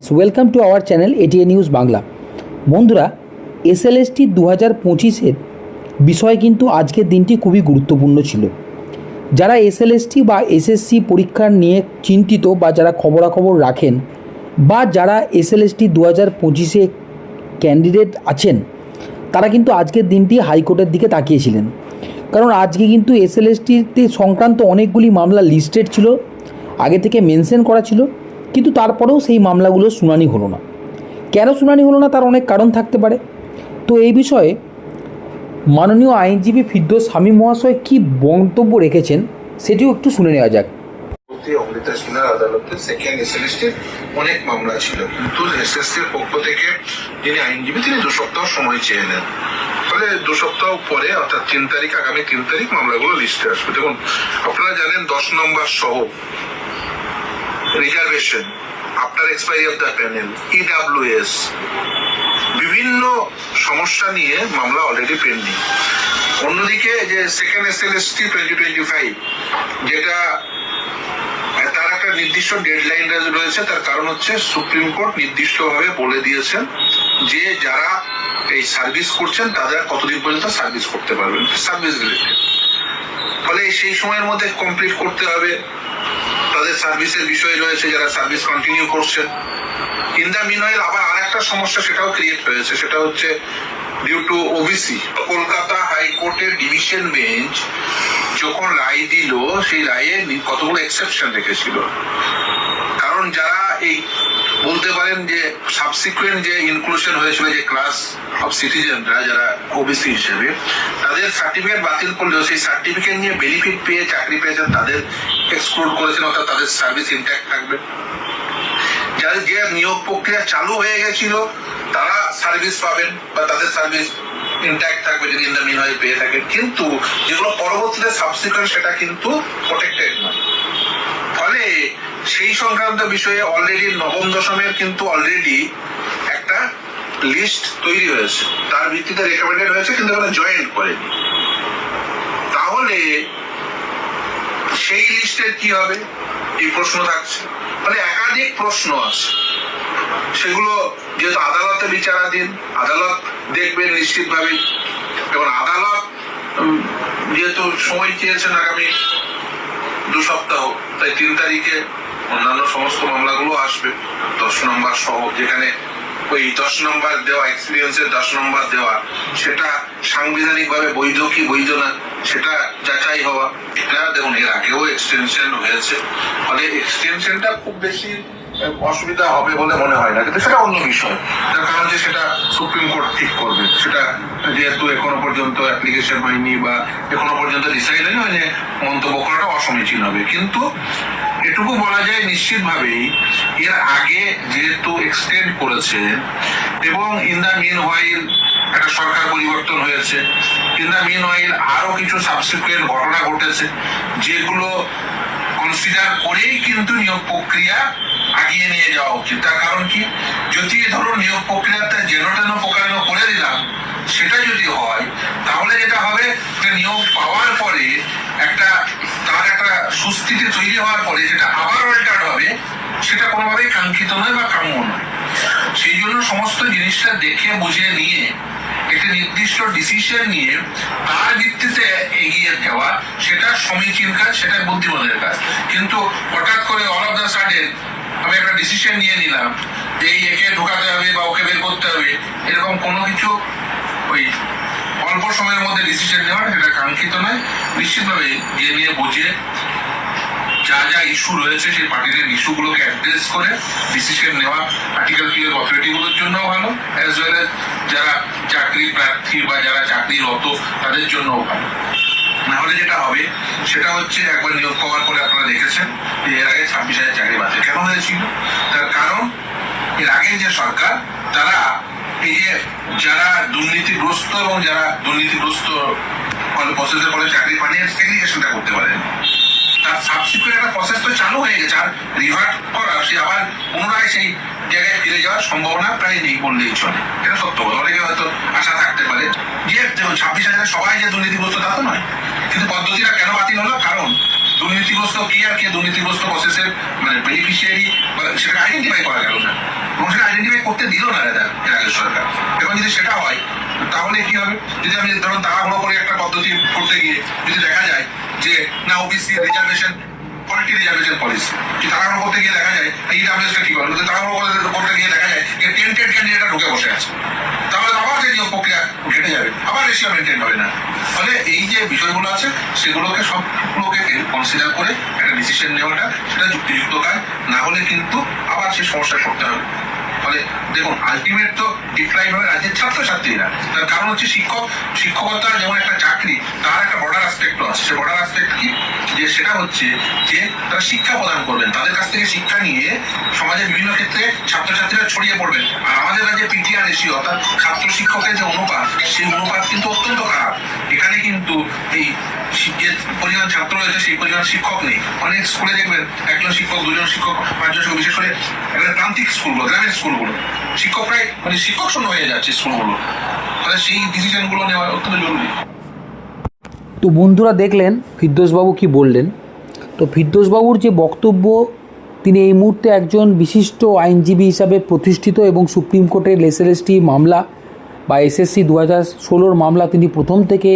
Welcome to our channel ATN news Bangla. বন্ধুরা, SLST 2025-এর বিষয় কিন্তু আজকের দিনটি খুবই গুরুত্বপূর্ণ ছিল। যারা এসএলএসটি বা এসএসসি পরীক্ষা নিয়ে চিন্তিত বা যারা খবরাখবর রাখেন বা যারা এসএলএসটি 2025-এ ক্যান্ডিডেট আছেন, তারা কিন্তু আজকের দিনটি হাইকোর্টের দিকে তাকিয়েছিলেন। কারণ আজকে কিন্তু এসএলএসটিতে সংক্রান্ত অনেকগুলি মামলা লিস্টেড ছিল, আগে থেকে মেনশন করা ছিল, কিন্তু তারপরেও সেই মামলাগুলো শুনানি হলো না। কেন শুনানি হলো না তার অনেক কারণ থাকতে পারে। তো এই বিষয়ে মাননীয় আইনজীবী ফিরদৌস শামীম মহাশয় কী মন্তব্য রেখেছেন সেটিও একটু শুনে নেওয়া যাক। অমৃতা সিনহার আদালতে সেকেন্ড এসএলএসটির অনেক মামলা ছিল, কিন্তু এসএসসির পক্ষ থেকে যিনি আইনজীবী তিনি 2 সপ্তাহ সময় চেয়ে নেন। ফলে 2 সপ্তাহ পরে অর্থাৎ 3 তারিখ, আগামী 3 তারিখ মামলাগুলো লিস্টে আসবে। দেখুন, আপনারা জানেন 10 নম্বর সহ reservation, after expiry of the panel, EWS, বিভিন্ন সমস্যা নিয়ে মামলা অলরেডি পেন্ডিং। অন্যদিকে যে সেকেন্ড এসএলএসটি 2025, যেটা তার একটা নির্দিষ্ট ডেডলাইন রয়েছে। তার কারণ হচ্ছে সুপ্রিম কোর্ট নির্দিষ্টভাবে বলে দিয়েছেন যে যারা এই সার্ভিস করছেন তাদের কতদিন পর্যন্ত সার্ভিস করতে পারবেন, সার্ভিস রিলেটেড। ফলে সেই সময়ের মধ্যে কমপ্লিট করতে হবে। তাদের সার্ভিসের বিষয় রয়েছে, যারা সার্ভিস কন্টিনিউ করছেন। ইন দ্য মিনওয়াইল আবার আরেকটা সমস্যা সেটাও ক্রিয়েট হয়েছে, সেটা হচ্ছে ডিউ টু ওবিসি। কলকাতা হাইকোর্টের ডিভিশন বেঞ্চ যখন রায় দিল, সেই রায়ে কতগুলো এক্সেপশন রেখেছিল। কারণ যারা এই বলতে পারেন যে সাবসিকুয়েন্ট যে ইনক্লুশন হয়েছিল, যে ক্লাস অফ সিটিজেনরা যারা ওবিসি হিসেবে, তাদের সার্টিফিকেট বাতিল করলেও সেই সার্টিফিকেট নিয়ে বেনিফিট পেয়ে চাকরি পেয়েছেন তাদের এক্সক্লুড করেছেন, অর্থাৎ তাদের সার্ভিস ইনট্যাক্ট থাকবে। যাদের যে নিয়োগ প্রক্রিয়া চালু হয়ে গেছিল তারা সার্ভিস পাবেন বা তাদের সার্ভিস ইনট্যাক্ট থাকবে যদি ইন দ্য মিনওয়াইল পেয়ে থাকেন। কিন্তু যেগুলো পরবর্তীতে সাবসিকুয়েন্ট সেটা কিন্তু প্রোটেক্টেড নয়। ফলে সেই সংক্রান্ত বিষয়ে অলরেডি নবম দশমের কিন্তু অলরেডি একটা লিস্ট তৈরি হয়েছে, তার ভিত্তিতে রেকমেন্ডেড হয়েছে, কিন্তু ওরা জয়েন্ট করেনি। তাহলে সেই লিস্টের কি হবে এই প্রশ্ন থাকছে। মানে একাধিক প্রশ্ন আছে, সেগুলো যেহেতু আদালতে বিচারাধীন, আদালত দেখবেন নিশ্চিতভাবে। এবং আদালত যেহেতু সময় চেয়েছেন আগামী 2 সপ্তাহ, তাই 3 তারিখে অন্যান্য সমস্ত মামলাগুলো আসবে 10 নম্বর সহ। যেখানে ওই 10 নম্বর দেওয়া, এক্সপিরিয়েন্সের 10 নম্বর দেওয়া, সেটা সাংবিধানিক ভাবে বৈধ কি বৈধ না সেটা যাচাই হওয়া। এটা দেখুন, এর আগেও এক্সটেনশন হয়েছে, ফলে এক্সটেনশনটা খুব বেশি অসুবিধা হবে বলে মনে হয় না, কিন্তু সেটা অন্য বিষয়। তার কারণ যে সেটা সুপ্রিম কোর্ট ঠিক করবে, সেটা যেহেতু এখনো পর্যন্ত অ্যাপ্লিকেশন হয়নি বা এখনো পর্যন্ত ডিসাইড হয়নি, যে মন্তব্য করাটা অসমীচীন হবে। কিন্তু এটুকু বলা যায় নিশ্চিতভাবেই এর আগে যেহেতু এক্সটেন্ড করেছে এবং ইন দ্য মিন হোয়াইল একটা সরকার পরিবর্তন হয়েছে, ইন দ্য মিন হোয়াইল আরো কিছু সাবসিকুয়েন্ট ঘটনা ঘটেছে, যেগুলো কনসিডার করেই কিন্তু নিয়োগ প্রক্রিয়া আগিয়ে নিয়ে যাওয়া উচিত। তার কারণ কি, যদি ধরুন নিয়োগ প্রক্রিয়াতে যেন তেন প্রকারেণ করে দিলাম, সেটা যদি হয় তাহলে যেটা হবে যে নিয়োগ পাওয়ার পরে একটা তার একটা সুস্থিতি তৈরি হওয়ার পরে যেটা আবার অল্টার্ড হবে, সেটা কোনোভাবেই কাঙ্ক্ষিত নয় বা কাম্য নয়। সেই জন্য সমস্ত জিনিসটা দেখে বুঝে নিয়ে একটি নির্দিষ্ট ডিসিশন নিয়ে তার ভিত্তিতে এগিয়ে যাওয়া, সেটা সমীচীন কাজ, সেটা বুদ্ধিমানের কাজ। কিন্তু হঠাৎ করে অল অফ দ্য সাডেন আমি একটা ডিসিশন নিয়ে নিলাম যে এই একে ঢোকাতে হবে বা ওকে বের করতে হবে, এরকম কোনো কিছু ওই অল্প সময়ের মধ্যে ডিসিশন নেওয়া, সেটা কাঙ্ক্ষিত নয়। নিশ্চিতভাবে জেনে বুঝে যা যা ইস্যু রয়েছে সেই পার্টির ইস্যুগুলোকে অ্যাড্রেস করে ডিসিশন নেওয়া আর্টিকেল 2 এর অথরিটিগুলোর জন্য ভালো, অ্যাজ ওয়েল এজ যারা চাকরি প্রার্থী বা যারা চাকরিরত তাদের জন্যও ভালো। নাহলে যেটা হবে সেটা হচ্ছে, একবার নিয়োগ পাওয়ার পরে আপনারা দেখেছেন যে এর আগে 26,000 চাকরি বাতিল কেন হয়েছিল। তার কারণ এর আগে যে সরকার, তারা এই যে যারা দুর্নীতিগ্রস্ত এবং যারা দুর্নীতিগ্রস্ত প্রসেসের ফলে চাকরি পানিয়ে সেগ্রিগেশনটা করতে পারেন। তার সাবসিকুয়েন্ট একটা প্রসেস তো চালু হয়ে গেছে, আর রিভার্ট করা, সে আবার পুনরায় সেই জায়গায় ফিরে যাওয়ার সম্ভাবনা প্রায় নেই বললেই চলে। এটা সত্য কথা। অনেকে হয়তো আশা থাকতে পারে যে 26,000 সবাই যে দুর্নীতিগ্রস্ত তা তো নয়, কিন্তু পদ্ধতিটা কেন বাতিল হলো? কারণ দুর্নীতিগ্রস্ত কি আর কে দুর্নীতিগ্রস্ত প্রসেসের মানে বেনিফিশিয়ারি সেটা আইডেন্টিফাই করা গেল না। যদি সেটা হয় তাহলে কি হবে? যদি আমি ধরুন তাড়াহুড়ো করে একটা পদ্ধতি করতে গিয়ে যদি দেখা যায় যে না OBC reservation quality reservation policy, কি তাড়াহুড়ো করতে গিয়ে দেখা যায় ইডাব্লিউএসটা কি করে, যদি তাড়াহুড়ো করতে গিয়ে দেখা যায় যে টেন্টেড ক্যান্ডিডেটরা ঢুকে বসে আছে, তাহলে আবার যে নিয়োগ প্রক্রিয়া ঘেটে যাবে, আবার রেশিও মেনটেন হবে না। ফলে এই যে বিষয়গুলো আছে সেগুলোকে সবগুলোকে কনসিডার করে একটা ডিসিশন নেওয়াটা সেটা যুক্তিযুক্ত কাজ, না হলে কিন্তু আবার সেই সমস্যায় পড়তে হবে। ফলে দেখুন আলটিমেট তো ডিপ্রাইভ হবে রাজ্যের ছাত্রছাত্রীরা। তার কারণ হচ্ছে শিক্ষকতা যেমন একটা চাকরি, তার একটা বর্ডার অ্যাসপেক্টও আছে। সে বর্ডার অ্যাসপেক্ট কি, যে সেটা হচ্ছে যে তারা শিক্ষা প্রদান করবেন, তাদের কাছ থেকে শিক্ষা নিয়ে সমাজের বিভিন্ন ক্ষেত্রে ছাত্রছাত্রীরা ছড়িয়ে পড়বেন। আর আমাদের রাজ্যে পিটিআর রেশিও অর্থাৎ ছাত্র শিক্ষকের যে অনুপাত, সেই অনুপাত কিন্তু অত্যন্ত খারাপ। এখানে কিন্তু এই যে পরিমাণ ছাত্র রয়েছে সেই পরিমাণ শিক্ষক নেই। অনেক স্কুলে দেখবেন একজন শিক্ষক, দুজন শিক্ষক, পাঁচজন শিক্ষক, বিশেষ করে প্রান্তিক স্কুলগুলো, গ্রামের স্কুলগুলো শিক্ষক প্রায় শিক্ষক শূন্য হয়ে যাচ্ছে স্কুলগুলো। তাহলে সেই ডিসিশনগুলো নেওয়া অত্যন্ত জরুরি। তো বন্ধুরা দেখলেন ফিরদৌসবাবু কি বললেন। তো ফিরদৌসবাবুর যে বক্তব্য, তিনি এই মুহূর্তে একজন বিশিষ্ট আইনজীবী হিসাবে প্রতিষ্ঠিত এবং সুপ্রিম কোর্টের এসএলএসটি মামলা বা এসএসসি 2016 মামলা তিনি প্রথম থেকে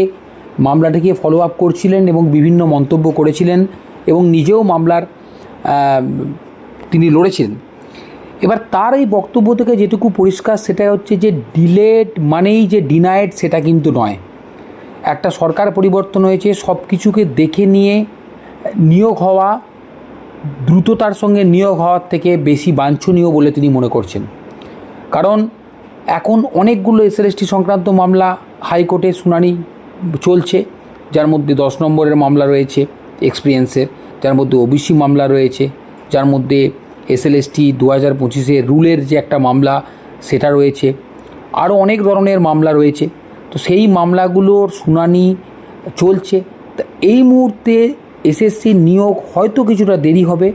মামলাটিকে ফলো আপ করছিলেন এবং বিভিন্ন মন্তব্য করেছিলেন এবং নিজেও মামলার তিনি লড়েছিলেন। এবার তার এই বক্তব্য থেকে যেটুকু পরিষ্কার সেটা হচ্ছে যে ডিলেড মানেই যে ডিনায়েড সেটা কিন্তু নয়। একটা সরকার পরিবর্তন হয়েছে, সব কিছুকে দেখে নিয়ে নিয়োগ হওয়া, দ্রুততার সঙ্গে নিয়োগ হওয়ার থেকে বেশি বাঞ্ছনীয় বলে তিনি মনে করছেন। কারণ এখন অনেকগুলো এসএলএসটি সংক্রান্ত মামলা হাইকোর্টে শুনানি চলছে, যার মধ্যে 10 নম্বরের মামলা রয়েছে এক্সপিরিয়েন্সের, যার মধ্যে ওবিসি মামলা রয়েছে, যার মধ্যে এসএলএসটি 2025 রুলের যে একটা মামলা সেটা রয়েছে, আরও অনেক ধরনের মামলা রয়েছে। তো সেই মামলাগুলোর শুনানি চলছে। তা এই মুহূর্তে এসএসসি নিয়োগ হয়তো কিছুটা দেরি হবে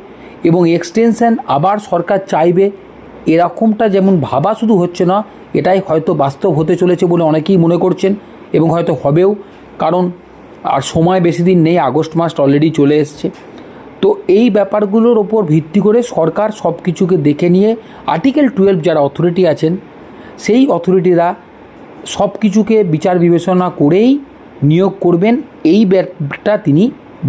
এবং এক্সটেনশন আবার সরকার চাইবে, এরকমটা যেমন ভাবা শুধু হচ্ছে না, এটাই হয়তো বাস্তব হতে চলেছে বলে অনেকেই মনে করছেন এবং হয়তো হবেও। কারণ আর সময় বেশি দিন নেই, আগস্ট মাস অলরেডি চলে এসছে। তো এই ব্যাপারগুলোর ওপর ভিত্তি করে সরকার সব কিছুকে দেখে নিয়ে আর্টিকেল 12 যারা অথরিটি আছেন সেই অথরিটিরা সব কিছুকে বিচার বিবেচনা করেই নিয়োগ করবেন, এই ব্যাপারটা তিনি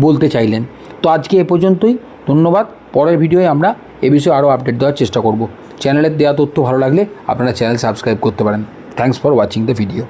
বলতে চাইলেন। তো আজকে এ পর্যন্তই, ধন্যবাদ। পরের ভিডিওয়ে আমরা এ বিষয়ে আরও আপডেট দেওয়ার চেষ্টা করব। চ্যানেলের দেওয়া তথ্য ভালো লাগলে আপনারা চ্যানেল সাবস্ক্রাইব করতে পারেন। Thanks for watching the video.